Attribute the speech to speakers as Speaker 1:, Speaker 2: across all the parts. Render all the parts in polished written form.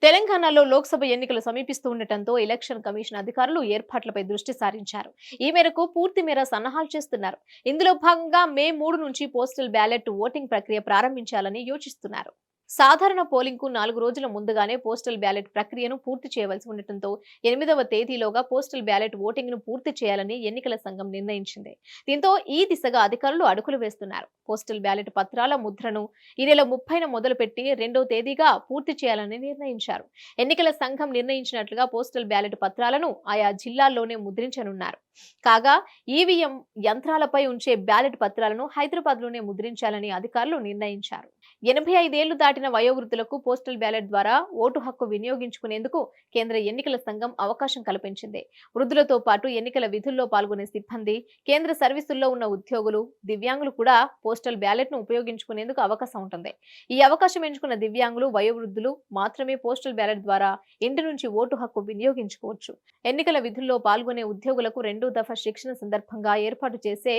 Speaker 1: తెలంగాణలో లోక్సభ ఎన్నికలు సమీపిస్తూ ఉండటంతో ఎలక్షన్ కమిషన్ అధికారులు ఏర్పాట్లపై దృష్టి సారించారు. ఈ మేరకు పూర్తి మేర సన్నాహాలు చేస్తున్నారు. ఇందులో భాగంగా మే 3 నుంచి పోస్టల్ బ్యాలెట్ ఓటింగ్ ప్రక్రియ ప్రారంభించాలని యోచిస్తున్నారు. సాధారణ పోలింగ్ కు 4 రోజుల ముందుగానే పోస్టల్ బ్యాలెట్ ప్రక్రియను పూర్తి చేయవలసి ఉండటంతో 8వ తేదీలోగా పోస్టల్ బ్యాలెట్ ఓటింగ్ ను పూర్తి చేయాలని ఎన్నికల సంఘం నిర్ణయించింది. దీంతో ఈ దిశగా అధికారులు అడుగులు వేస్తున్నారు. పోస్టల్ బ్యాలెట్ పత్రాల ముద్రను ఈ నెల 30న మొదలుపెట్టి 2వ తేదీగా పూర్తి చేయాలని నిర్ణయించారు. ఎన్నికల సంఘం నిర్ణయించినట్లుగా పోస్టల్ బ్యాలెట్ పత్రాలను ఆయా జిల్లాల్లోనే ముద్రించనున్నారు. కాగా ఈవీఎం యంత్రాలపై ఉంచే బ్యాలెట్ పత్రాలను హైదరాబాద్ లోనే ముద్రించాలని అధికారులు నిర్ణయించారు. 85 ఏళ్లు దాటిన వయోవృద్ధులకు పోస్టల్ బ్యాలెట్ ద్వారా ఓటు హక్కు వినియోగించుకునేందుకు కేంద్ర ఎన్నికల సంఘం అవకాశం కల్పించింది. వృద్ధులతో పాటు ఎన్నికల విధుల్లో పాల్గొనే సిబ్బంది, కేంద్ర సర్వీసుల్లో ఉన్న ఉద్యోగులు, దివ్యాంగులు కూడా పోస్టల్ బ్యాలెట్ ను ఉపయోగించుకునేందుకు అవకాశం ఉంటుంది. ఈ అవకాశం ఎంచుకున్న దివ్యాంగులు, వయోవృద్ధులు మాత్రమే పోస్టల్ బ్యాలెట్ ద్వారా ఇంటి నుంచి ఓటు హక్కు వినియోగించుకోవచ్చు. ఎన్నికల విధుల్లో పాల్గొనే ఉద్యోగులకు 2వ దఫా శిక్షణ సందర్భంగా ఏర్పాటు చేసే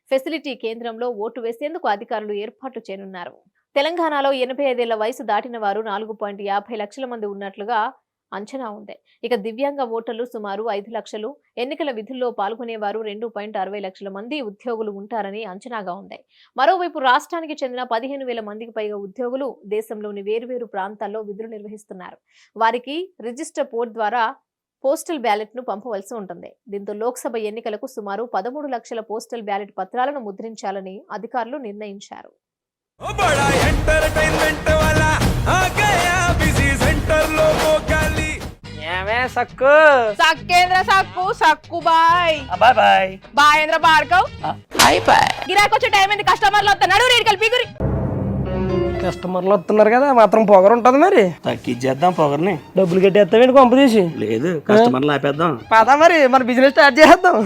Speaker 1: ఫెసిలిటీ కేంద్రంలో ఓటు వేసేందుకు అధికారులు ఏర్పాటు చేయనున్నారు. తెలంగాణలో 85 ఏళ్ల వయసు దాటిన వారు 4.50 లక్షల మంది ఉన్నట్లుగా అంచనా ఉంది. ఇక దివ్యాంగ ఓటర్లు సుమారు 5 లక్షలు, ఎన్నికల విధుల్లో పాల్గొనేవారు 2.60 లక్షల మంది ఉద్యోగులు ఉంటారని అంచనాగా ఉంది. మరోవైపు రాష్ట్రానికి చెందిన 15,000 మందికి పైగా ఉద్యోగులు దేశంలోని వేర్వేరు ప్రాంతాల్లో విధులు నిర్వహిస్తున్నారు. వారికి రిజిస్టర్ పోర్ట్ ద్వారా పోస్టల్ బ్యాలెట్ ను పంపవలసి ఉంటుంది. దీంతో లోక్సభ ఎన్నికలకు సుమారు 13 లక్షల పోస్టల్ బ్యాలెట్ పత్రాలను ముద్రించాలని అధికారులు నిర్ణయించారు.
Speaker 2: సక్కు
Speaker 3: సక్కేంద్ర సక్కు సక్కు బాయ్
Speaker 2: బాయ్ బాయ్
Speaker 3: బాయేంద్ర భార్గవ్
Speaker 2: బాయ్ బాయ్.
Speaker 3: గిరాకి వచ్చే టైం ఏంది? కస్టమర్లు వస్తున్నాడు, రేటు కలిపి గురి.
Speaker 2: కస్టమర్లు వస్తున్నారు కదా, మాత్రం పొగరు ఉంటది. మరి
Speaker 4: తగ్గించేద్దాం పొగర్ని.
Speaker 2: డబ్బులు కట్టేస్తావేంటి కొంప తీసి?
Speaker 4: లేదు, కస్టమర్లు ఆపేద్దాం.
Speaker 2: పదా మరి మన బిజినెస్ స్టార్ట్ చేద్దాం.